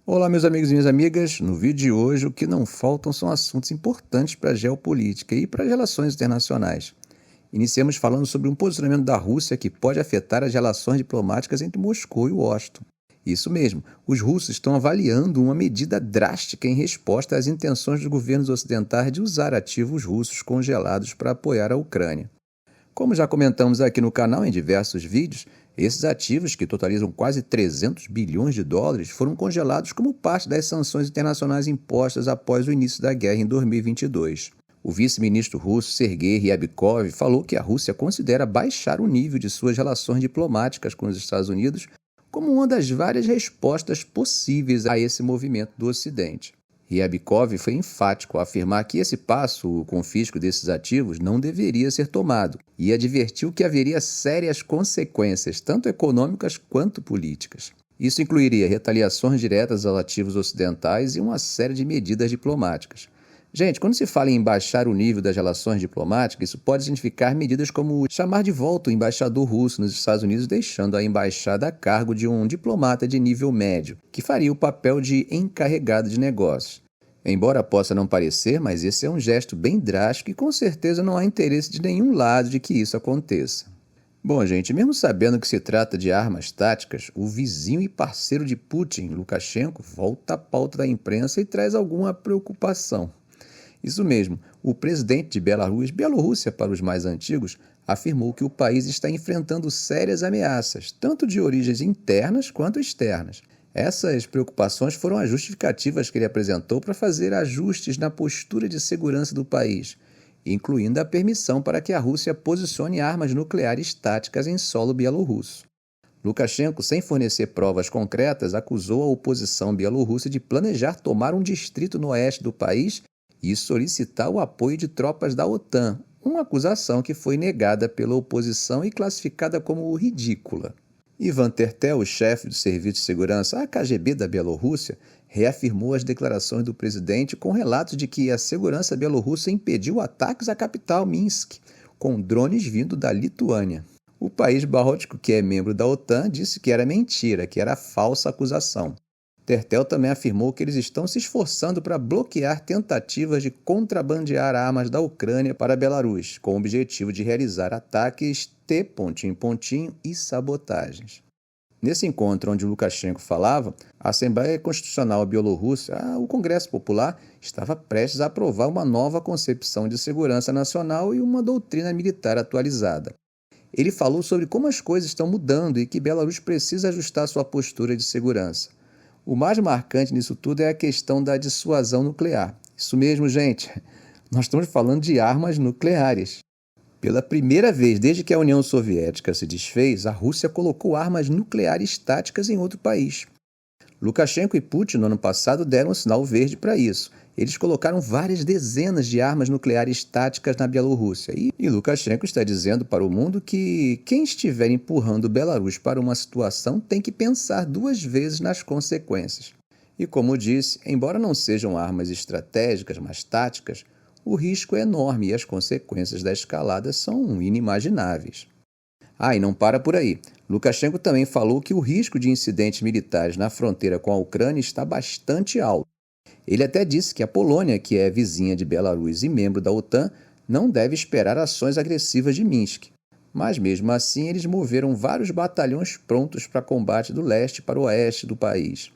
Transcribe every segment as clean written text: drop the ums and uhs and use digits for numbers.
Olá, meus amigos e minhas amigas. No vídeo de hoje, o que não faltam são assuntos importantes para a geopolítica e para as relações internacionais. Iniciamos falando sobre um posicionamento da Rússia que pode afetar as relações diplomáticas entre Moscou e Washington. Isso mesmo, os russos estão avaliando uma medida drástica em resposta às intenções dos governos ocidentais de usar ativos russos congelados para apoiar a Ucrânia. Como já comentamos aqui no canal em diversos vídeos, esses ativos, que totalizam quase 300 bilhões de dólares, foram congelados como parte das sanções internacionais impostas após o início da guerra em 2022. O vice-ministro russo Sergei Ryabkov falou que a Rússia considera baixar o nível de suas relações diplomáticas com os Estados Unidos como uma das várias respostas possíveis a esse movimento do Ocidente. Ryabkov foi enfático ao afirmar que esse passo, o confisco desses ativos, não deveria ser tomado e advertiu que haveria sérias consequências, tanto econômicas quanto políticas. Isso incluiria retaliações diretas aos ativos ocidentais e uma série de medidas diplomáticas. Gente, quando se fala em baixar o nível das relações diplomáticas, isso pode significar medidas como chamar de volta o embaixador russo nos Estados Unidos, deixando a embaixada a cargo de um diplomata de nível médio, que faria o papel de encarregado de negócios. Embora possa não parecer, mas esse é um gesto bem drástico e com certeza não há interesse de nenhum lado de que isso aconteça. Bom, gente, mesmo sabendo que se trata de armas táticas, o vizinho e parceiro de Putin, Lukashenko, volta à pauta da imprensa e traz alguma preocupação. Isso mesmo, o presidente de Belarus, Bielorrússia para os mais antigos, afirmou que o país está enfrentando sérias ameaças, tanto de origens internas quanto externas. Essas preocupações foram as justificativas que ele apresentou para fazer ajustes na postura de segurança do país, incluindo a permissão para que a Rússia posicione armas nucleares táticas em solo bielorrusso. Lukashenko, sem fornecer provas concretas, acusou a oposição bielorrussa de planejar tomar um distrito no oeste do país e solicitar o apoio de tropas da OTAN, uma acusação que foi negada pela oposição e classificada como ridícula. Ivan Tertel, o chefe do Serviço de Segurança, a KGB da Bielorrússia, reafirmou as declarações do presidente com relatos de que a segurança bielorrussa impediu ataques à capital Minsk, com drones vindo da Lituânia. O país báltico, que é membro da OTAN, disse que era mentira, que era falsa acusação. Tertel também afirmou que eles estão se esforçando para bloquear tentativas de contrabandear armas da Ucrânia para Belarus, com o objetivo de realizar ataques T... e sabotagens. Nesse encontro onde Lukashenko falava, a Assembleia Constitucional Bielorrussa, o Congresso Popular, estava prestes a aprovar uma nova concepção de segurança nacional e uma doutrina militar atualizada. Ele falou sobre como as coisas estão mudando e que Belarus precisa ajustar sua postura de segurança. O mais marcante nisso tudo é a questão da dissuasão nuclear. Isso mesmo, gente. Nós estamos falando de armas nucleares. Pela primeira vez desde que a União Soviética se desfez, a Rússia colocou armas nucleares táticas em outro país. Lukashenko e Putin, no ano passado, deram um sinal verde para isso. Eles colocaram várias dezenas de armas nucleares táticas na Bielorrússia. E Lukashenko está dizendo para o mundo que quem estiver empurrando Belarus para uma situação tem que pensar duas vezes nas consequências. E como disse, embora não sejam armas estratégicas, mas táticas, o risco é enorme e as consequências da escalada são inimagináveis. E não para por aí. Lukashenko também falou que o risco de incidentes militares na fronteira com a Ucrânia está bastante alto. Ele até disse que a Polônia, que é vizinha de Belarus e membro da OTAN, não deve esperar ações agressivas de Minsk. Mas mesmo assim, eles moveram vários batalhões prontos para combate do leste para o oeste do país.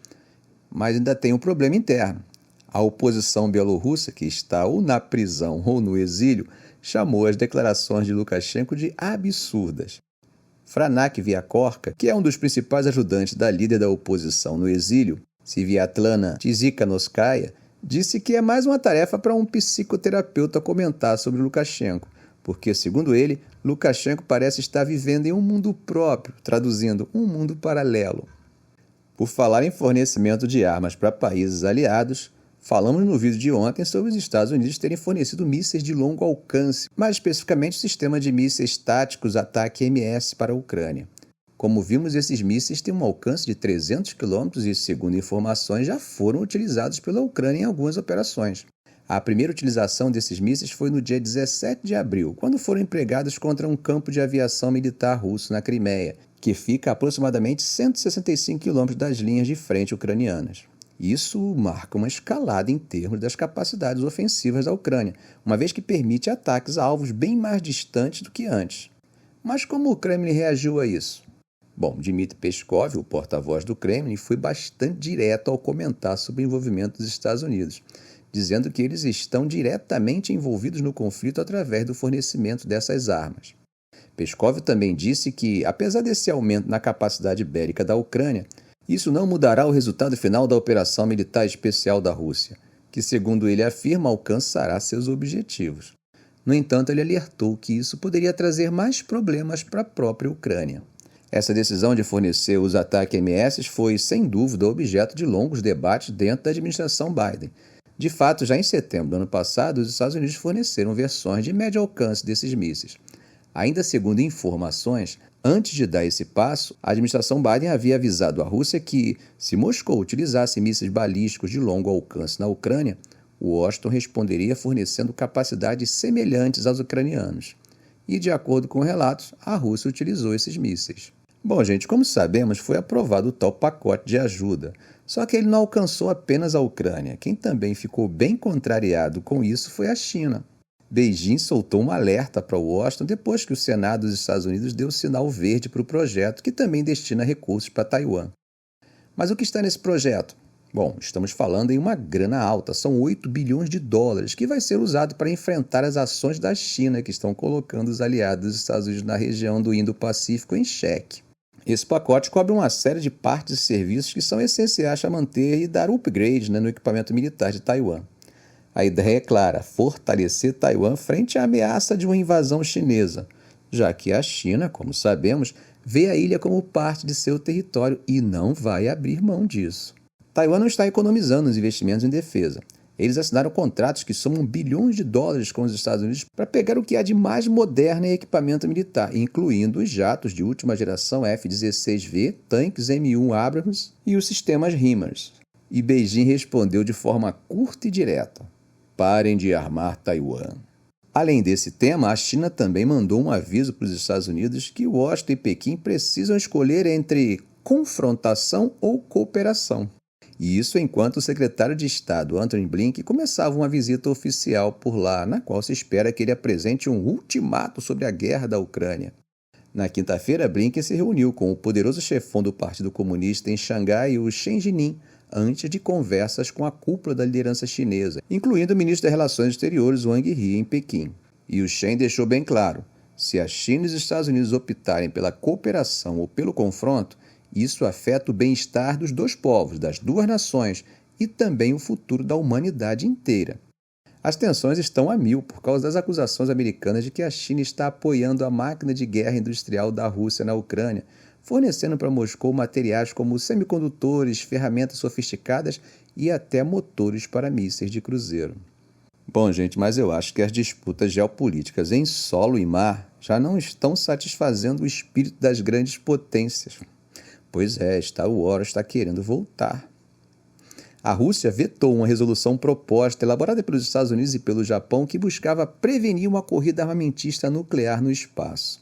Mas ainda tem um problema interno. A oposição bielorrussa, que está ou na prisão ou no exílio, chamou as declarações de Lukashenko de absurdas. Franak Viakorka, que é um dos principais ajudantes da líder da oposição no exílio, Sviatlana Tsikhanouskaya, disse que é mais uma tarefa para um psicoterapeuta comentar sobre Lukashenko, porque, segundo ele, Lukashenko parece estar vivendo em um mundo próprio, traduzindo, um mundo paralelo. Por falar em fornecimento de armas para países aliados, falamos no vídeo de ontem sobre os Estados Unidos terem fornecido mísseis de longo alcance, mais especificamente o sistema de mísseis táticos Ataque-MS para a Ucrânia. Como vimos, esses mísseis têm um alcance de 300 km e, segundo informações, já foram utilizados pela Ucrânia em algumas operações. A primeira utilização desses mísseis foi no dia 17 de abril, quando foram empregados contra um campo de aviação militar russo na Crimeia, que fica a aproximadamente 165 km das linhas de frente ucranianas. Isso marca uma escalada em termos das capacidades ofensivas da Ucrânia, uma vez que permite ataques a alvos bem mais distantes do que antes. Mas como o Kremlin reagiu a isso? Bom, Dmitry Peskov, o porta-voz do Kremlin, foi bastante direto ao comentar sobre o envolvimento dos Estados Unidos, dizendo que eles estão diretamente envolvidos no conflito através do fornecimento dessas armas. Peskov também disse que, apesar desse aumento na capacidade bélica da Ucrânia, isso não mudará o resultado final da operação militar especial da Rússia, que, segundo ele afirma, alcançará seus objetivos. No entanto, ele alertou que isso poderia trazer mais problemas para a própria Ucrânia. Essa decisão de fornecer os ATACMS foi, sem dúvida, objeto de longos debates dentro da administração Biden. De fato, já em setembro do ano passado, os Estados Unidos forneceram versões de médio alcance desses mísseis. Ainda segundo informações, antes de dar esse passo, a administração Biden havia avisado a Rússia que, se Moscou utilizasse mísseis balísticos de longo alcance na Ucrânia, Washington responderia fornecendo capacidades semelhantes aos ucranianos. E, de acordo com relatos, a Rússia utilizou esses mísseis. Bom, gente, como sabemos, foi aprovado o tal pacote de ajuda. Só que ele não alcançou apenas a Ucrânia. Quem também ficou bem contrariado com isso foi a China. Beijing soltou um alerta para Washington depois que o Senado dos Estados Unidos deu sinal verde para o projeto, que também destina recursos para Taiwan. Mas o que está nesse projeto? Bom, estamos falando em uma grana alta, são 8 bilhões de dólares, que vai ser usado para enfrentar as ações da China, que estão colocando os aliados dos Estados Unidos na região do Indo-Pacífico em xeque. Esse pacote cobre uma série de partes e serviços que são essenciais para manter e dar upgrade no equipamento militar de Taiwan. A ideia é clara: fortalecer Taiwan frente à ameaça de uma invasão chinesa, já que a China, como sabemos, vê a ilha como parte de seu território e não vai abrir mão disso. Taiwan não está economizando nos investimentos em defesa. Eles assinaram contratos que somam bilhões de dólares com os Estados Unidos para pegar o que há de mais moderno em equipamento militar, incluindo os jatos de última geração F-16V, tanques M1 Abrams e os sistemas HIMARS. E Beijing respondeu de forma curta e direta: parem de armar Taiwan. Além desse tema, a China também mandou um aviso para os Estados Unidos que Washington e Pequim precisam escolher entre confrontação ou cooperação. E isso enquanto o secretário de Estado, Antony Blinken, começava uma visita oficial por lá, na qual se espera que ele apresente um ultimato sobre a guerra da Ucrânia. Na quinta-feira, Blinken se reuniu com o poderoso chefão do Partido Comunista em Xangai, o Chen Jining, antes de conversas com a cúpula da liderança chinesa, incluindo o ministro das Relações Exteriores, Wang Yi, em Pequim. E o Chen deixou bem claro: se a China e os Estados Unidos optarem pela cooperação ou pelo confronto, isso afeta o bem-estar dos dois povos, das duas nações e também o futuro da humanidade inteira. As tensões estão a mil por causa das acusações americanas de que a China está apoiando a máquina de guerra industrial da Rússia na Ucrânia, fornecendo para Moscou materiais como semicondutores, ferramentas sofisticadas e até motores para mísseis de cruzeiro. Bom, gente, mas eu acho que as disputas geopolíticas em solo e mar já não estão satisfazendo o espírito das grandes potências. Pois é, Star Wars está querendo voltar. A Rússia vetou uma resolução proposta, elaborada pelos Estados Unidos e pelo Japão, que buscava prevenir uma corrida armamentista nuclear no espaço.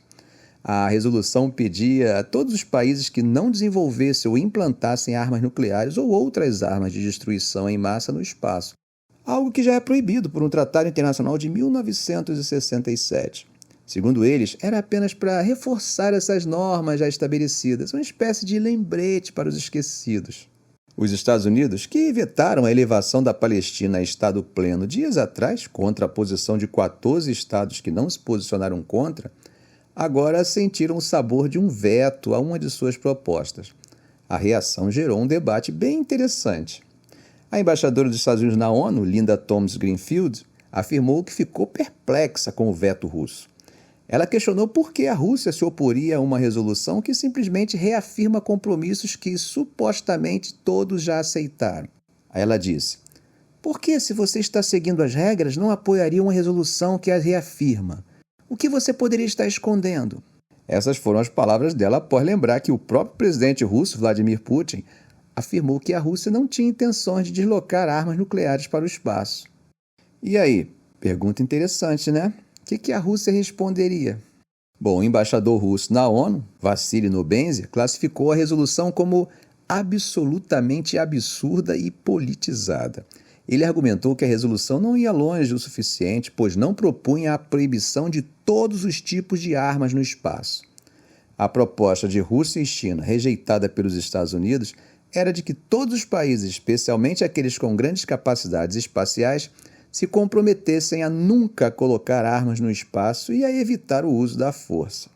A resolução pedia a todos os países que não desenvolvessem ou implantassem armas nucleares ou outras armas de destruição em massa no espaço, algo que já é proibido por um tratado internacional de 1967. Segundo eles, era apenas para reforçar essas normas já estabelecidas, uma espécie de lembrete para os esquecidos. Os Estados Unidos, que vetaram a elevação da Palestina a Estado pleno dias atrás, contra a posição de 14 estados que não se posicionaram contra, agora sentiram o sabor de um veto a uma de suas propostas. A reação gerou um debate bem interessante. A embaixadora dos Estados Unidos na ONU, Linda Thomas-Greenfield, afirmou que ficou perplexa com o veto russo. Ela questionou por que a Rússia se oporia a uma resolução que simplesmente reafirma compromissos que supostamente todos já aceitaram. Aí ela disse: por que, se você está seguindo as regras, não apoiaria uma resolução que as reafirma? O que você poderia estar escondendo? Essas foram as palavras dela após lembrar que o próprio presidente russo, Vladimir Putin, afirmou que a Rússia não tinha intenções de deslocar armas nucleares para o espaço. E aí? Pergunta interessante, né? O que a Rússia responderia? Bom, o embaixador russo na ONU, Vassily Nebenzia, classificou a resolução como absolutamente absurda e politizada. Ele argumentou que a resolução não ia longe o suficiente, pois não propunha a proibição de todos os tipos de armas no espaço. A proposta de Rússia e China, rejeitada pelos Estados Unidos, era de que todos os países, especialmente aqueles com grandes capacidades espaciais, se comprometessem a nunca colocar armas no espaço e a evitar o uso da força.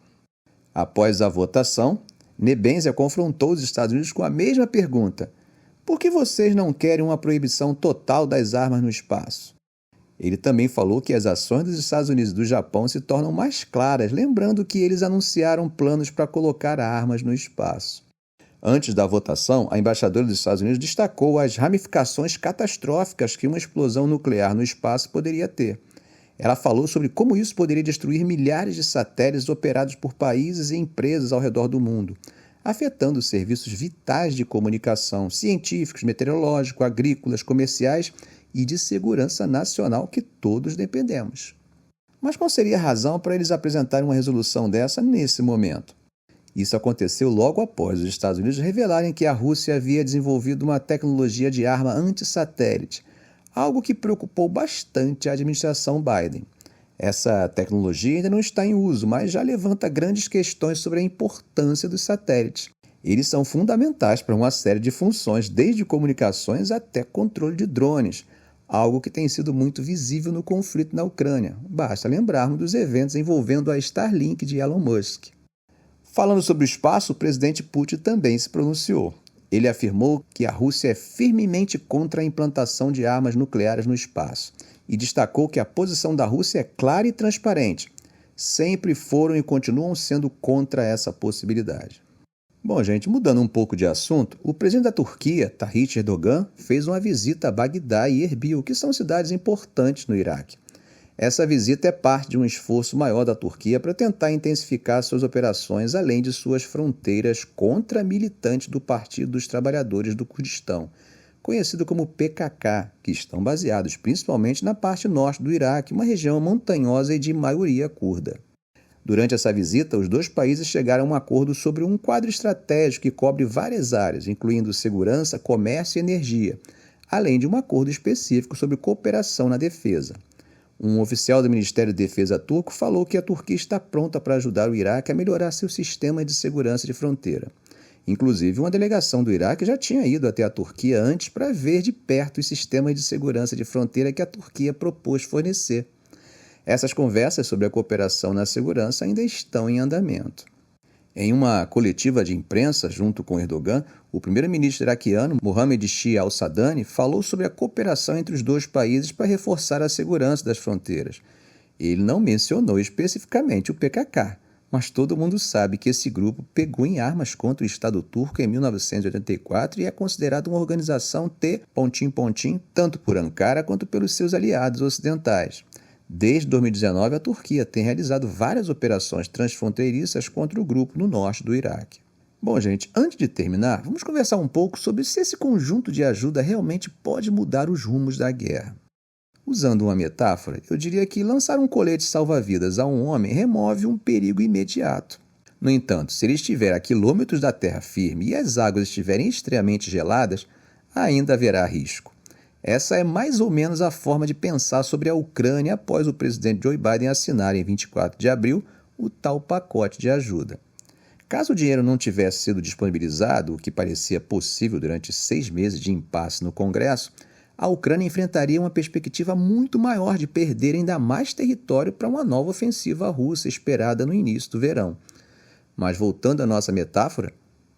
Após a votação, Nebenzia confrontou os Estados Unidos com a mesma pergunta: por que vocês não querem uma proibição total das armas no espaço? Ele também falou que as ações dos Estados Unidos e do Japão se tornam mais claras, lembrando que eles anunciaram planos para colocar armas no espaço. Antes da votação, a embaixadora dos Estados Unidos destacou as ramificações catastróficas que uma explosão nuclear no espaço poderia ter. Ela falou sobre como isso poderia destruir milhares de satélites operados por países e empresas ao redor do mundo, afetando serviços vitais de comunicação, científicos, meteorológicos, agrícolas, comerciais e de segurança nacional que todos dependemos. Mas qual seria a razão para eles apresentarem uma resolução dessa nesse momento? Isso aconteceu logo após os Estados Unidos revelarem que a Rússia havia desenvolvido uma tecnologia de arma anti-satélite, algo que preocupou bastante a administração Biden. Essa tecnologia ainda não está em uso, mas já levanta grandes questões sobre a importância dos satélites. Eles são fundamentais para uma série de funções, desde comunicações até controle de drones, algo que tem sido muito visível no conflito na Ucrânia. Basta lembrarmos dos eventos envolvendo a Starlink de Elon Musk. Falando sobre o espaço, o presidente Putin também se pronunciou. Ele afirmou que a Rússia é firmemente contra a implantação de armas nucleares no espaço e destacou que a posição da Rússia é clara e transparente. Sempre foram e continuam sendo contra essa possibilidade. Bom, gente, mudando um pouco de assunto, o presidente da Turquia, Tayyip Erdogan, fez uma visita a Bagdá e Erbil, que são cidades importantes no Iraque. Essa visita é parte de um esforço maior da Turquia para tentar intensificar suas operações além de suas fronteiras contra militantes do Partido dos Trabalhadores do Kurdistão, conhecido como PKK, que estão baseados principalmente na parte norte do Iraque, uma região montanhosa e de maioria curda. Durante essa visita, os dois países chegaram a um acordo sobre um quadro estratégico que cobre várias áreas, incluindo segurança, comércio e energia, além de um acordo específico sobre cooperação na defesa. Um oficial do Ministério da Defesa turco falou que a Turquia está pronta para ajudar o Iraque a melhorar seu sistema de segurança de fronteira. Inclusive, uma delegação do Iraque já tinha ido até a Turquia antes para ver de perto os sistemas de segurança de fronteira que a Turquia propôs fornecer. Essas conversas sobre a cooperação na segurança ainda estão em andamento. Em uma coletiva de imprensa junto com Erdogan, o primeiro-ministro iraquiano, Mohamed Shia al-Sadani, falou sobre a cooperação entre os dois países para reforçar a segurança das fronteiras. Ele não mencionou especificamente o PKK, mas todo mundo sabe que esse grupo pegou em armas contra o Estado turco em 1984 e é considerado uma organização T... tanto por Ankara quanto pelos seus aliados ocidentais. Desde 2019, a Turquia tem realizado várias operações transfronteiriças contra o grupo no norte do Iraque. Bom, gente, antes de terminar, vamos conversar um pouco sobre se esse conjunto de ajuda realmente pode mudar os rumos da guerra. Usando uma metáfora, eu diria que lançar um colete salva-vidas a um homem remove um perigo imediato. No entanto, se ele estiver a quilômetros da terra firme e as águas estiverem extremamente geladas, ainda haverá risco. Essa é mais ou menos a forma de pensar sobre a Ucrânia após o presidente Joe Biden assinar em 24 de abril o tal pacote de ajuda. Caso o dinheiro não tivesse sido disponibilizado, o que parecia possível durante 6 meses de impasse no Congresso, a Ucrânia enfrentaria uma perspectiva muito maior de perder ainda mais território para uma nova ofensiva russa esperada no início do verão. Mas voltando à nossa metáfora,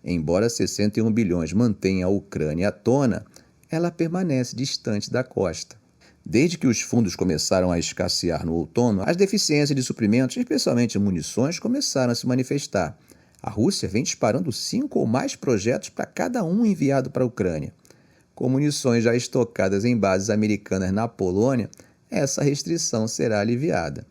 embora 61 bilhões mantenha a Ucrânia à tona, ela permanece distante da costa. Desde que os fundos começaram a escassear no outono, as deficiências de suprimentos, especialmente munições, começaram a se manifestar. A Rússia vem disparando 5 ou mais projetos para cada um enviado para a Ucrânia. Com munições já estocadas em bases americanas na Polônia, essa restrição será aliviada.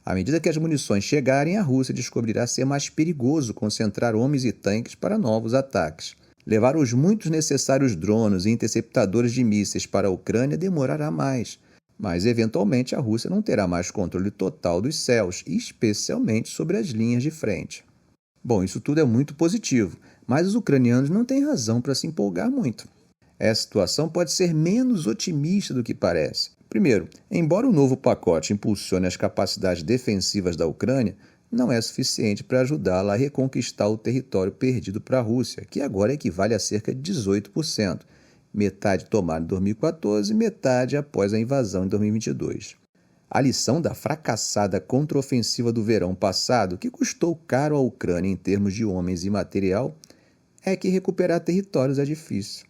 À medida que as munições chegarem, a Rússia descobrirá ser mais perigoso concentrar homens e tanques para novos ataques. Levar os muitos necessários drones e interceptadores de mísseis para a Ucrânia demorará mais, mas eventualmente a Rússia não terá mais controle total dos céus, especialmente sobre as linhas de frente. Bom, isso tudo é muito positivo, Mas os ucranianos não têm razão para se empolgar muito. Essa situação pode ser menos otimista do que parece. Primeiro, embora o novo pacote impulsione as capacidades defensivas da Ucrânia, não é suficiente para ajudá-la a reconquistar o território perdido para a Rússia, que agora equivale a cerca de 18%, metade tomada em 2014 e metade após a invasão em 2022. A lição da fracassada contraofensiva do verão passado, que custou caro à Ucrânia em termos de homens e material, é que recuperar territórios é difícil.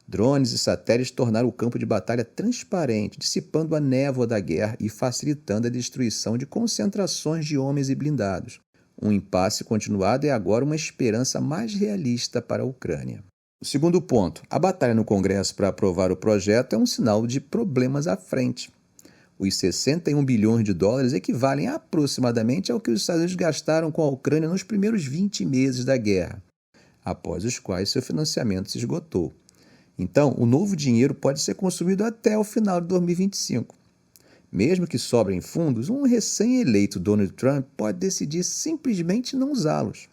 Drones e satélites tornaram o campo de batalha transparente, dissipando a névoa da guerra e facilitando a destruição de concentrações de homens e blindados. Um impasse continuado é agora uma esperança mais realista para a Ucrânia. O segundo ponto, a batalha no Congresso para aprovar o projeto é um sinal de problemas à frente. Os 61 bilhões de dólares equivalem aproximadamente ao que os Estados Unidos gastaram com a Ucrânia nos primeiros 20 meses da guerra, após os quais seu financiamento se esgotou. Então, o novo dinheiro pode ser consumido até o final de 2025. Mesmo que sobrem fundos, um recém-eleito Donald Trump pode decidir simplesmente não usá-los.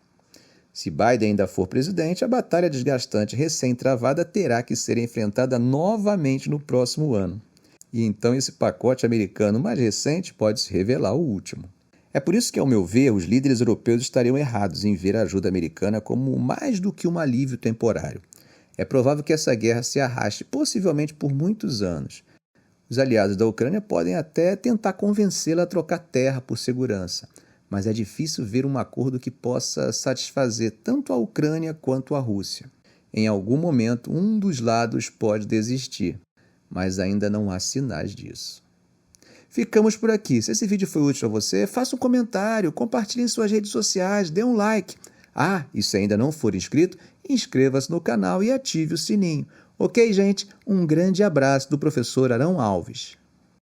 Se Biden ainda for presidente, a batalha desgastante recém-travada terá que ser enfrentada novamente no próximo ano. E então esse pacote americano mais recente pode se revelar o último. É por isso que, ao meu ver, os líderes europeus estariam errados em ver a ajuda americana como mais do que um alívio temporário. É provável que essa guerra se arraste possivelmente por muitos anos. Os aliados da Ucrânia podem até tentar convencê-la a trocar terra por segurança, mas é difícil ver um acordo que possa satisfazer tanto a Ucrânia quanto a Rússia. Em algum momento, um dos lados pode desistir, mas ainda não há sinais disso. Ficamos por aqui. Se esse vídeo foi útil a você, faça um comentário, compartilhe em suas redes sociais, dê um like. E se ainda não for inscrito, inscreva-se no canal e ative o sininho. Ok, gente? Um grande abraço do professor Arão Alves.